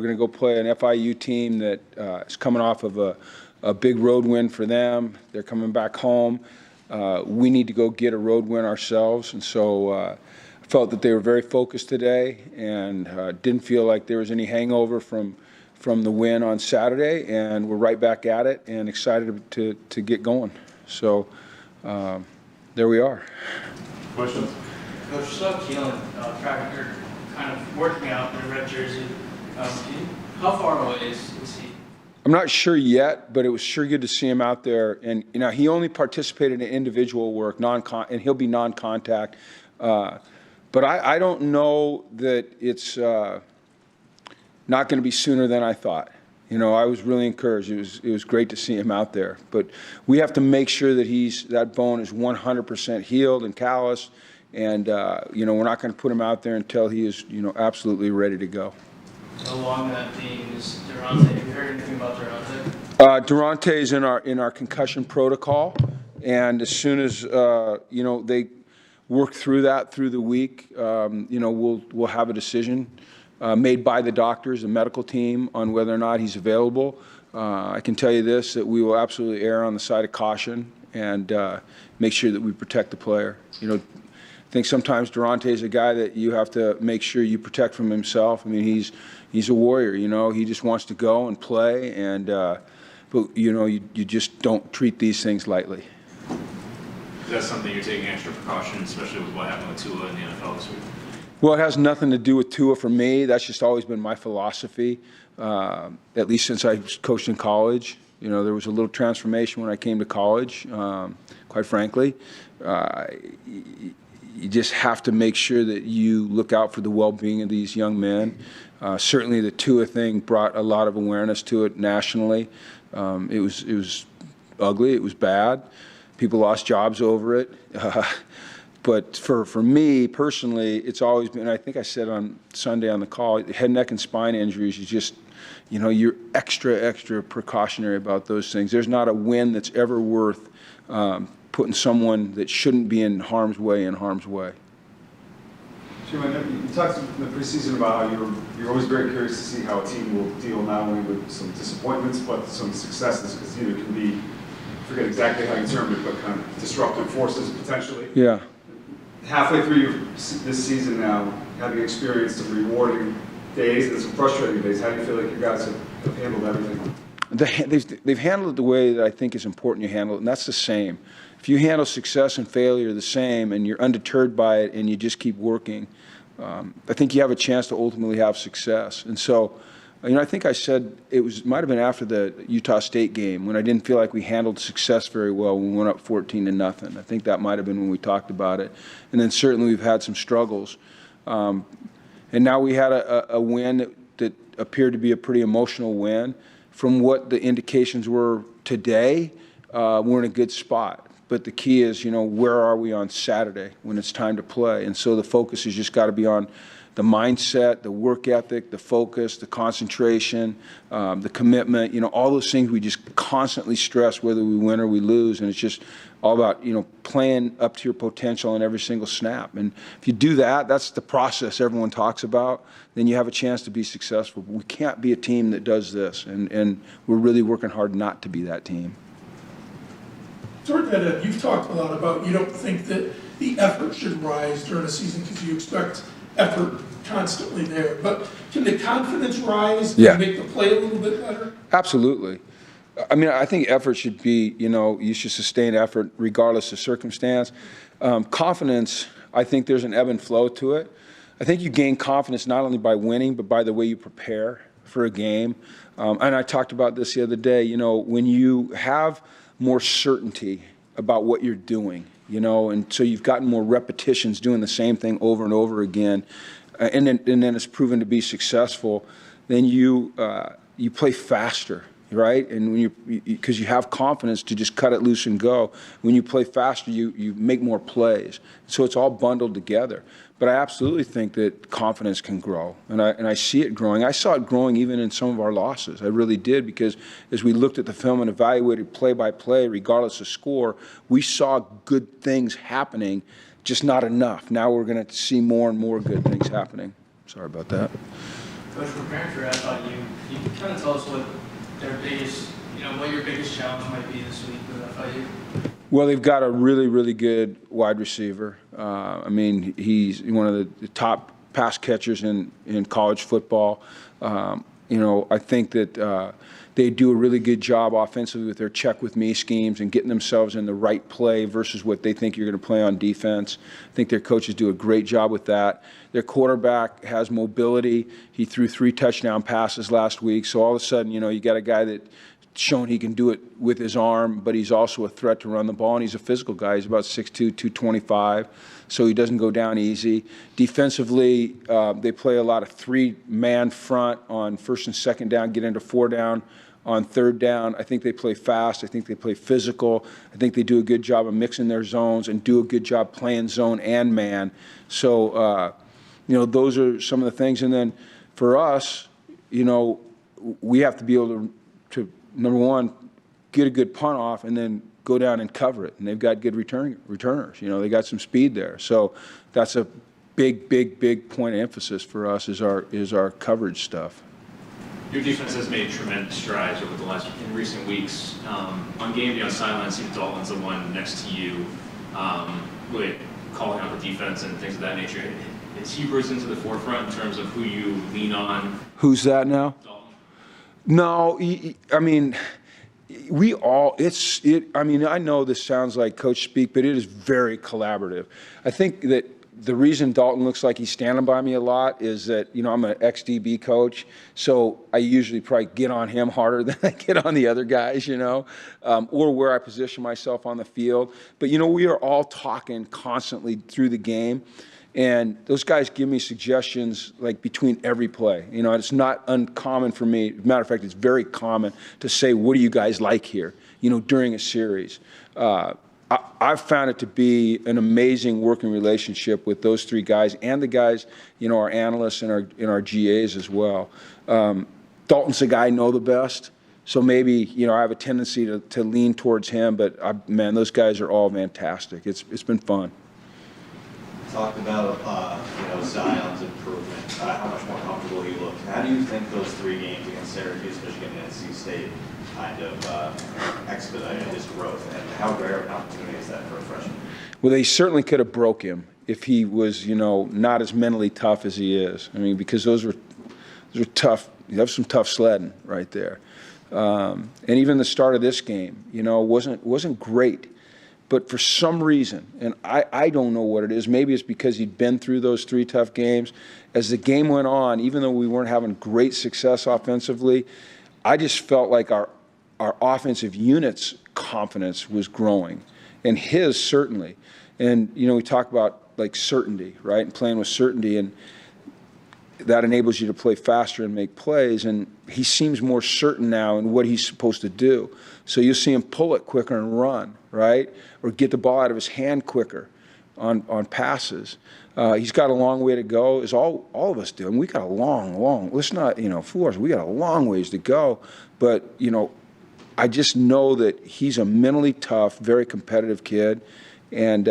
going to go play an FIU team that is coming off of a big road win for them. They're coming back home. We need to go get a road win ourselves, and so I felt that they were very focused today, and didn't feel like there was any hangover from the win on Saturday, and we're right back at it and excited to get going. So there we are. Questions? Coach, saw Keelan Travicker kind of working out in a red jersey. How far away is he? I'm not sure yet, but it was sure good to see him out there. And he only participated in individual work, and he'll be non-contact. But I don't know that it's not going to be sooner than I thought. I was really encouraged. It was great to see him out there. But we have to make sure that that bone is 100% healed and calloused. And we're not going to put him out there until he is absolutely ready to go. Along that theme is Durante. Have you heard anything about Durante? Durante is in our concussion protocol, and as soon as they work through that through the week, we'll have a decision made by the doctors, the medical team, on whether or not he's available. I can tell you this, that we will absolutely err on the side of caution and make sure that we protect the player. I think sometimes Durante is a guy that you have to make sure you protect from himself. I mean, he's a warrior. He just wants to go and play, and but you just don't treat these things lightly. Is that something you're taking extra precaution, especially with what happened with Tua in the NFL this week? Well, it has nothing to do with Tua for me. That's just always been my philosophy, at least since I coached in college. There was a little transformation when I came to college, quite frankly. You just have to make sure that you look out for the well-being of these young men. Certainly the Tua thing brought a lot of awareness to it nationally. It was ugly. It was bad. People lost jobs over it. But for me personally, it's always been, I think I said on Sunday on the call, head, neck, and spine injuries, you just, you're extra precautionary about those things. There's not a win that's ever worth putting someone that shouldn't be in harm's way. Jim, I know you talked in the preseason about how you're always very curious to see how a team will deal not only with some disappointments but some successes, because either can be, I forget exactly how you termed it, but kind of disruptive forces potentially. Yeah. Halfway through this season now, having experienced some rewarding days and some frustrating days, how do you feel like you guys have handled everything? They've handled it the way that I think is important you handle it, and that's the same. If you handle success and failure the same and you're undeterred by it and you just keep working, I think you have a chance to ultimately have success. And so, I think I said might have been after the Utah State game when I didn't feel like we handled success very well when we went up 14-0. I think that might have been when we talked about it. And then certainly we've had some struggles. And now we had a win that appeared to be a pretty emotional win. From what the indications were today, we're in a good spot. But the key is, where are we on Saturday when it's time to play? And so the focus has just got to be on the mindset, the work ethic, the focus, the concentration, the commitment, all those things we just constantly stress whether we win or we lose. And it's just all about, playing up to your potential in every single snap. And if you do that, that's the process everyone talks about, then you have a chance to be successful. But we can't be a team that does this. And we're really working hard not to be that team. Toward that end, you've talked a lot about you don't think that the effort should rise during a season because you expect effort constantly there. But can the confidence rise and make the play a little bit better? Absolutely. I mean, I think effort should be, you should sustain effort regardless of circumstance. Confidence, I think there's an ebb and flow to it. I think you gain confidence not only by winning, but by the way you prepare for a game. And I talked about this the other day, when you have more certainty about what you're doing, and so you've gotten more repetitions doing the same thing over and over again, and then it's proven to be successful, then you play faster, right? And because you have confidence to just cut it loose and go. When you play faster, you make more plays. So it's all bundled together. But I absolutely think that confidence can grow, and I see it growing. I saw it growing even in some of our losses. I really did, because as we looked at the film and evaluated play by play, regardless of score, we saw good things happening, just not enough. Now we're going to see more and more good things happening. Sorry about that. Coach, preparing for that, I thought you could kind of tell us what their biggest, what your biggest challenge might be this week with FIU. Well, they've got a really, really good wide receiver. I mean, he's one of the top pass catchers in college football. I think that they do a really good job offensively with their check with me schemes and getting themselves in the right play versus what they think you're going to play on defense. I think their coaches do a great job with that. Their quarterback has mobility. He threw 3 touchdown passes last week. So all of a sudden, you got a guy that shown he can do it with his arm, but he's also a threat to run the ball, and he's a physical guy. He's about 6'2", 225, so he doesn't go down easy. Defensively, they play a lot of 3-man front on first and second down, get into 4 down on third down. I think they play fast. I think they play physical. I think they do a good job of mixing their zones and do a good job playing zone and man. So, those are some of the things. And then for us, we have to be able to number one, get a good punt off and then go down and cover it. And they've got good returners. They got some speed there. So that's a big point of emphasis for us is our coverage stuff. Your defense has made tremendous strides over the in recent weeks. On game day on sideline, it seems Dalton's the one next to you, really calling out the defense and things of that nature. Is he risen to the forefront in terms of who you lean on? Who's that now? Dalton. No, I mean, I know this sounds like coach speak, but it is very collaborative. I think that the reason Dalton looks like he's standing by me a lot is that, I'm an ex-DB coach, so I usually probably get on him harder than I get on the other guys, or where I position myself on the field. But, we are all talking constantly through the game. And those guys give me suggestions like between every play. It's not uncommon for me. As a matter of fact, it's very common to say, what do you guys like here, during a series. I've found it to be an amazing working relationship with those 3 guys and the guys, our analysts and our GAs as well. Dalton's the guy I know the best. So maybe, I have a tendency to lean towards him. But, those guys are all fantastic. It's been fun. Talked about Zion's improvement, how much more comfortable he looked. How do you think those 3 games against Syracuse, Michigan, and NC State kind of expedited his growth? And how rare an opportunity is that for a freshman? Well, they certainly could have broke him if he was, not as mentally tough as he is. I mean, because those were tough. You have some tough sledding right there. And even the start of this game, wasn't great. But for some reason, and I don't know what it is, maybe it's because he'd been through those 3 tough games. As the game went on, even though we weren't having great success offensively, I just felt like our offensive unit's confidence was growing, and his certainly. And, we talk about, like, certainty, right, and playing with certainty, and that enables you to play faster and make plays, and he seems more certain now in what he's supposed to do. So you'll see him pull it quicker and run, right, or get the ball out of his hand quicker on passes. He's got a long way to go, as all of us do. And we got a long, let's not, fool us. We got a long ways to go. But, I just know that he's a mentally tough, very competitive kid, and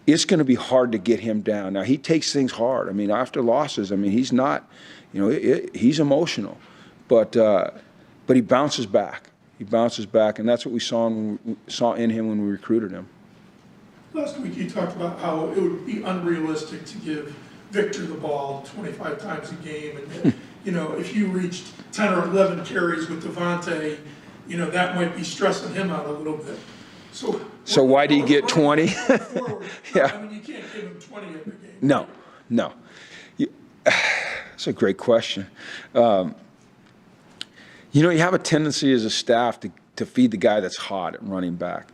it's going to be hard to get him down. Now, he takes things hard. I mean, after losses, he's not, he's emotional. But he bounces back. He bounces back, and that's what we saw in him when we recruited him. Last week you talked about how it would be unrealistic to give Victor the ball 25 times a game, and if you reached 10 or 11 carries with Devontae, that might be stressing him out a little bit. So why do you get 20? Yeah. You can't give him 20 every game. No. That's a great question. You have a tendency as a staff to feed the guy that's hot at running back.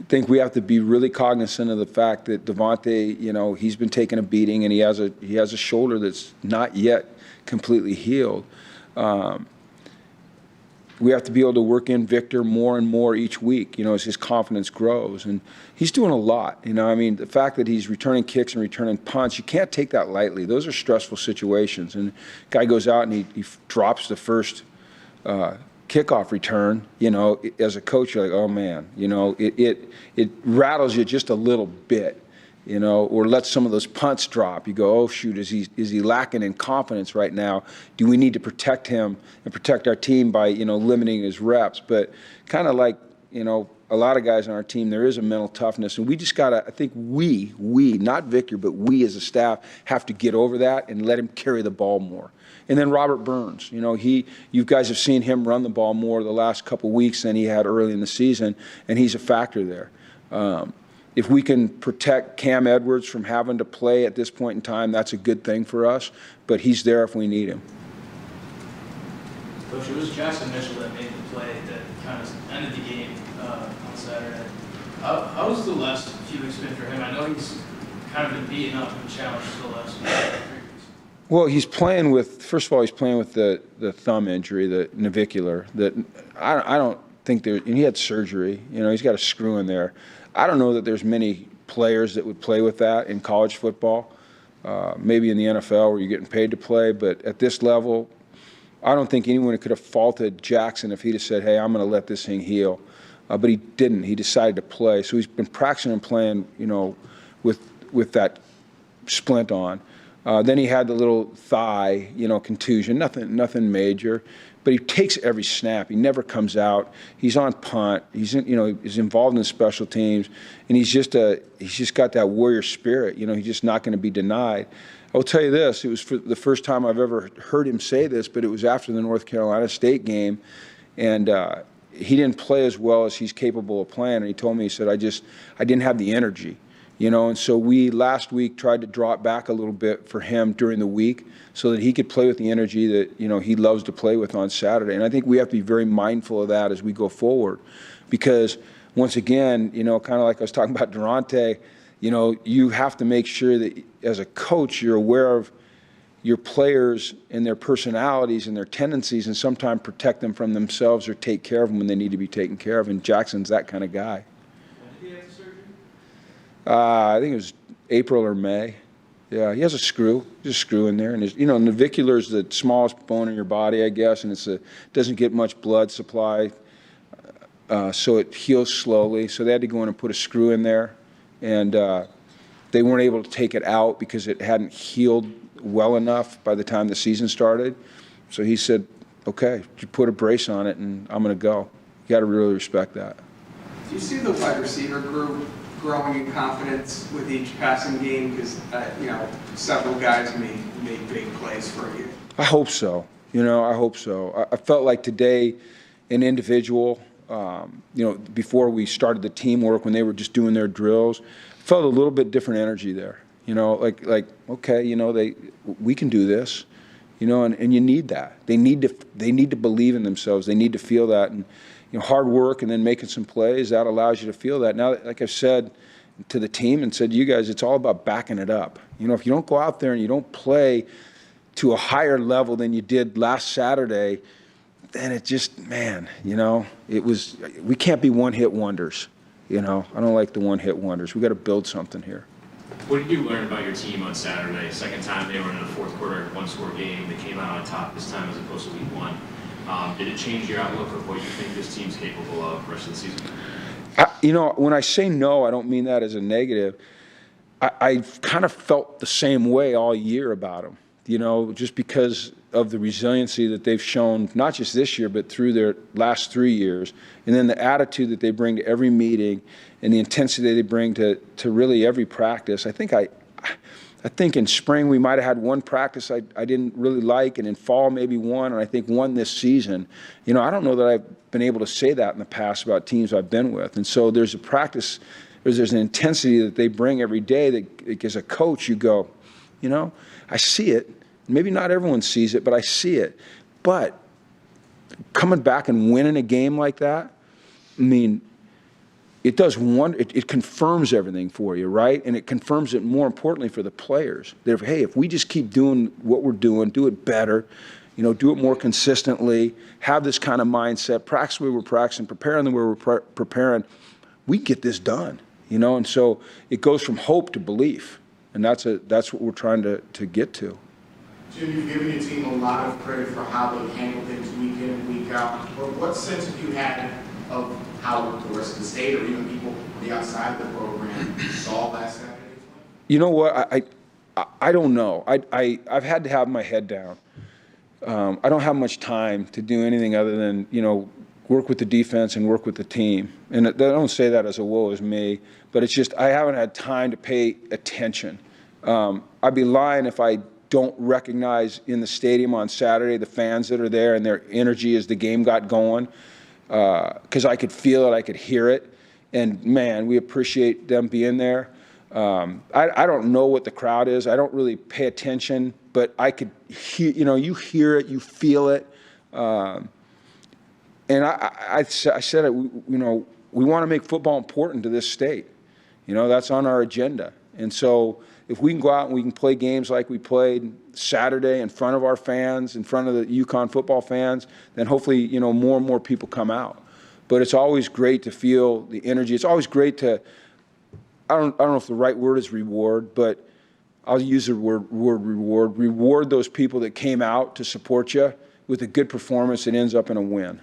I think we have to be really cognizant of the fact that Devontae, he's been taking a beating, and he has a shoulder that's not yet completely healed. We have to be able to work in Victor more and more each week, as his confidence grows. And he's doing a lot, the fact that he's returning kicks and returning punts, you can't take that lightly. Those are stressful situations. And the guy goes out and he drops the first kickoff return, as a coach, you're like, oh man, it rattles you just a little bit. you know, or let some of those punts drop. You go, oh shoot, is he lacking in confidence right now? Do we need to protect him and protect our team by, you know, limiting his reps? But kind of like, you know, a lot of guys on our team, there is a mental toughness, and we just gotta, I think we, not Victor, but we as a staff have to get over that and let him carry the ball more. And then Robert Burns, you know, you guys have seen him run the ball more the last couple weeks than he had early in the season, and he's a factor there. If we can protect Cam Edwards from having to play at this point in time, that's a good thing for us, but he's there if we need him. Coach, it was Jackson Mitchell that made the play that kind of ended the game on Saturday. How's the last few weeks been for him? I know he's kind of been beaten up and challenged the last 3 weeks. Well, he's playing with, first of all, he's playing with the thumb injury, the navicular, that I don't think there, and he had surgery, you know, he's got a screw in there. I don't know that there's many players that would play with that in college football, maybe in the NFL where you're getting paid to play, but at this level, I don't think anyone could have faulted Jackson if he'd have said, hey, I'm going to let this thing heal. But he didn't. He decided to play. So he's been practicing and playing, you know, with that splint on. Then he had the little thigh, you know, contusion, nothing major. But he takes every snap. He never comes out. He's on punt. He's involved in special teams, and he's just got that warrior spirit. You know, he's just not going to be denied. I will tell you this: it was for the first time I've ever heard him say this, but it was after the North Carolina State game, and he didn't play as well as he's capable of playing. And he told me, he said, I didn't have the energy. You know, and so we last week tried to draw it back a little bit for him during the week so that he could play with the energy that, you know, he loves to play with on Saturday. And I think we have to be very mindful of that as we go forward because, once again, you know, kind of like I was talking about Durante, you know, you have to make sure that as a coach you're aware of your players and their personalities and their tendencies and sometimes protect them from themselves or take care of them when they need to be taken care of. And Jackson's that kind of guy. I think it was April or May. Yeah, he has a screw. There's a screw in there, and you know, navicular is the smallest bone in your body, I guess, and doesn't get much blood supply, so it heals slowly. So they had to go in and put a screw in there, and they weren't able to take it out because it hadn't healed well enough by the time the season started. So he said, "Okay, you put a brace on it, and I'm going to go." You got to really respect that. Do you see the wide receiver group growing in confidence with each passing game? Because, you know, several guys made big plays for you. I hope so. You know, I hope so. I felt like today an individual, you know, before we started the teamwork, when they were just doing their drills, felt a little bit different energy there. You know, like okay, you know, we can do this. You know, and you need that. They need to believe in themselves. They need to feel that. And you know, hard work and then making some plays, that allows you to feel that. Now, like I've said to the team and said to you guys, it's all about backing it up. You know, if you don't go out there and you don't play to a higher level than you did last Saturday, then it just, man, you know, we can't be one-hit wonders. You know, I don't like the one-hit wonders. We got to build something here. What did you learn about your team on Saturday? Second time they were in a fourth quarter, one-score game. They came out on top this time as opposed to week one. Did it change your outlook of what you think this team's capable of the rest of the season? You know, when I say no, I don't mean that as a negative. I've kind of felt the same way all year about them, you know, just because of the resiliency that they've shown, not just this year, but through their last 3 years, and then the attitude that they bring to every meeting and the intensity they bring to really every practice. I think in spring we might have had one practice I didn't really like, and in fall maybe one, and I think one this season. You know, I don't know that I've been able to say that in the past about teams I've been with. And so there's a practice, there's an intensity that they bring every day that as a coach you go, you know, I see it. Maybe not everyone sees it, but I see it. But coming back and winning a game like that, I mean, it does it confirms everything for you, right? And it confirms it more importantly for the players. That if we just keep doing what we're doing, do it better, you know, do it more consistently, have this kind of mindset, practice the way we're practicing, preparing the way we're preparing, we get this done, you know? And so it goes from hope to belief, and that's what we're trying to get to. Jim, you've given your team a lot of credit for how they handle things week in and week out. But what sense have you had of how the rest of the state or even people on the outside of the program saw last Saturday's win? You know what? I don't know. I've had to have my head down. I don't have much time to do anything other than, work with the defense and work with the team. And I don't say that as a woe is me, but it's just I haven't had time to pay attention. I'd be lying if I don't recognize in the stadium on Saturday the fans that are there and their energy as the game got going, because I could feel it, I could hear it. And, man, we appreciate them being there. I don't know what the crowd is. I don't really pay attention, but I could hear, you hear it, you feel it. And I said it, we want to make football important to this state. That's on our agenda. And so if we can go out and we can play games like we played Saturday in front of our fans, in front of the UConn football fans, then hopefully, more and more people come out. But it's always great to feel the energy. It's always great to, I don't know if the right word is reward, but I'll use the word reward. Reward those people that came out to support you with a good performance that ends up in a win.